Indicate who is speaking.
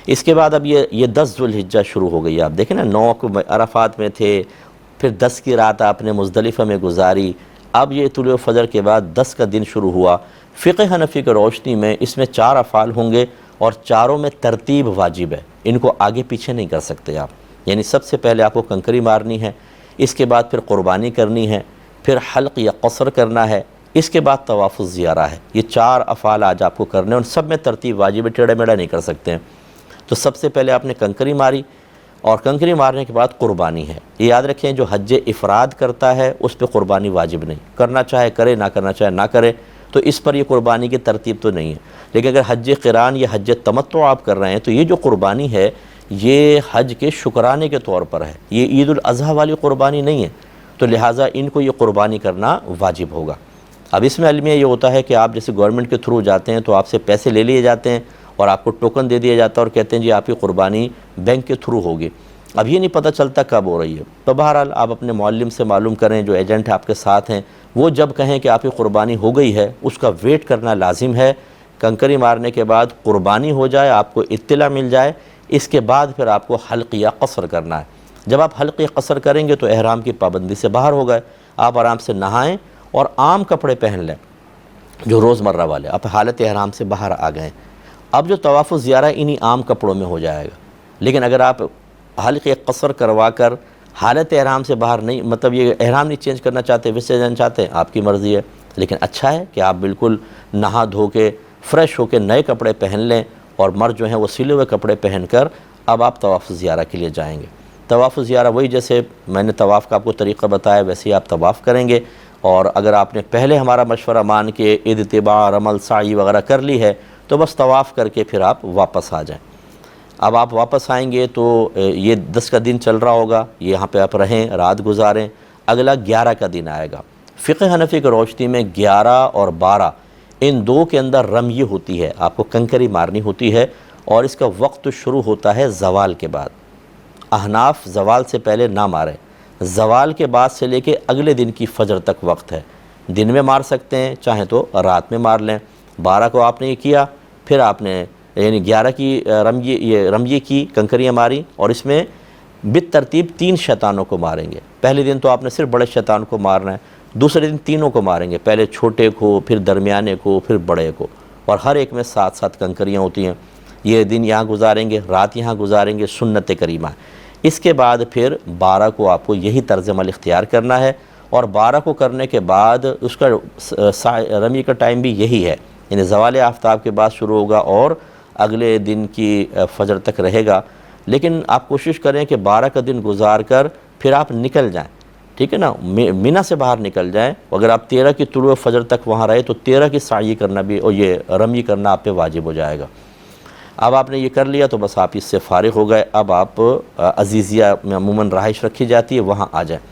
Speaker 1: اس کے بعد اب یہ 10 ذوالحجہ شروع ہو گئی. آپ دیکھیں نا 9 کو عرفات میں تھے، پھر 10 کی رات آپ نے مزدلفہ میں گزاری، اب یہ طلوع فجر کے بعد 10 کا دن شروع ہوا. فقہ حنفی کی روشنی میں اس میں 4 افعال ہوں گے اور چاروں میں ترتیب واجب ہے، ان کو آگے پیچھے نہیں کر سکتے آپ. یعنی سب سے پہلے آپ کو کنکری مارنی ہے، اس کے بعد پھر قربانی کرنی ہے، پھر حلق یا قصر کرنا ہے، اس کے بعد طواف الزیارہ ہے. یہ 4 افعال آج آپ کو کرنے ہیں، اور سب میں ترتیب واجب ہے، ٹیڑھا میڑھا نہیں کر سکتے ہیں. تو سب سے پہلے آپ نے کنکری ماری، اور کنکری مارنے کے بعد قربانی ہے. یہ یاد رکھیں جو حج افراد کرتا ہے اس پہ قربانی واجب نہیں، کرنا چاہے کرے، نہ کرنا چاہے نہ کرے، تو اس پر یہ قربانی کی ترتیب تو نہیں ہے. لیکن اگر حج قران یا حج تمتع آپ کر رہے ہیں تو یہ جو قربانی ہے یہ حج کے شکرانے کے طور پر ہے، یہ عید الاضحیٰ والی قربانی نہیں ہے، تو لہٰذا ان کو یہ قربانی کرنا واجب ہوگا. اب اس میں المیہ یہ ہوتا ہے کہ آپ جیسے گورنمنٹ کے تھرو جاتے ہیں تو آپ سے پیسے لے لیے جاتے ہیں اور آپ کو ٹوکن دے دیا جاتا ہے اور کہتے ہیں جی آپ کی قربانی بینک کے تھرو ہوگی. اب یہ نہیں پتہ چلتا کب ہو رہی ہے. تو بہرحال آپ اپنے معلم سے معلوم کریں، جو ایجنٹ آپ کے ساتھ ہیں وہ جب کہیں کہ آپ کی قربانی ہو گئی ہے اس کا ویٹ کرنا لازم ہے. کنکری مارنے کے بعد قربانی ہو جائے، آپ کو اطلاع مل جائے، اس کے بعد پھر آپ کو حلق یا قصر کرنا ہے. جب آپ حلق یا قصر کریں گے تو احرام کی پابندی سے باہر ہو گئے. آپ آرام سے نہائیں اور عام کپڑے پہن لیں جو روزمرہ والے، آپ حالت احرام سے باہر آ گئے. اب جو طواف الزیارہ انہی عام کپڑوں میں ہو جائے گا. لیکن اگر آپ حلق قصر کروا کر حالت احرام سے باہر نہیں، مطلب یہ احرام نہیں چینج کرنا چاہتے، ویسے جانا چاہتے ہیں، آپ کی مرضی ہے. لیکن اچھا ہے کہ آپ بالکل نہا دھو کے فریش ہو کے نئے کپڑے پہن لیں، اور مرد جو ہیں وہ سلے ہوئے کپڑے پہن کر اب آپ طواف زیارہ کے لیے جائیں گے. طواف زیارہ وہی جیسے میں نے طواف کا آپ کو طریقہ بتایا ویسے ہی آپ طواف کریں گے. اور اگر آپ نے پہلے ہمارا مشورہ مان کے اتباع، رمل، سعی وغیرہ کر لی ہے تو بس طواف کر کے پھر آپ واپس آ جائیں. اب آپ واپس آئیں گے تو یہ 10 کا دن چل رہا ہوگا، یہاں پہ آپ رہیں، رات گزاریں. اگلا 11 کا دن آئے گا. فقہ حنفی کی روشنی میں 11 اور 12 ان دو کے اندر رمی ہوتی ہے، آپ کو کنکری مارنی ہوتی ہے، اور اس کا وقت شروع ہوتا ہے زوال کے بعد. احناف زوال سے پہلے نہ ماریں، زوال کے بعد سے لے کے اگلے دن کی فجر تک وقت ہے. دن میں مار سکتے ہیں، چاہیں تو رات میں مار لیں. 12 کو آپ نے یہ کیا، پھر آپ نے یعنی 11 کی رمیے کی کنکریاں ماری، اور اس میں بالترتیب 3 شیطانوں کو ماریں گے. پہلے دن تو آپ نے صرف بڑے شیطان کو مارنا ہے، دوسرے دن تینوں کو ماریں گے، پہلے چھوٹے کو، پھر درمیانے کو، پھر بڑے کو، اور ہر ایک میں 7 کنکریاں ہوتی ہیں. یہ دن یہاں گزاریں گے، رات یہاں گزاریں گے، سنت کریمہ. اس کے بعد پھر 12 کو آپ کو یہی طرز عمل اختیار کرنا ہے، اور 12 کو کرنے کے بعد اس کا رمی کا ٹائم بھی یہی ہے، یعنی زوال آفتاب کے بعد شروع ہوگا اور اگلے دن کی فجر تک رہے گا. لیکن آپ کوشش کریں کہ 12 کا دن گزار کر پھر آپ نکل جائیں، ٹھیک ہے نا، مینا سے باہر نکل جائیں. اگر آپ 13 کی طلوع فجر تک وہاں رہے تو 13 کی سعی کرنا بھی اور یہ رمی کرنا آپ پہ واجب ہو جائے گا. اب آپ نے یہ کر لیا تو بس آپ اس سے فارغ ہو گئے. اب آپ عزیزیہ میں عموماً رہائش رکھی جاتی ہے، وہاں آ جائیں.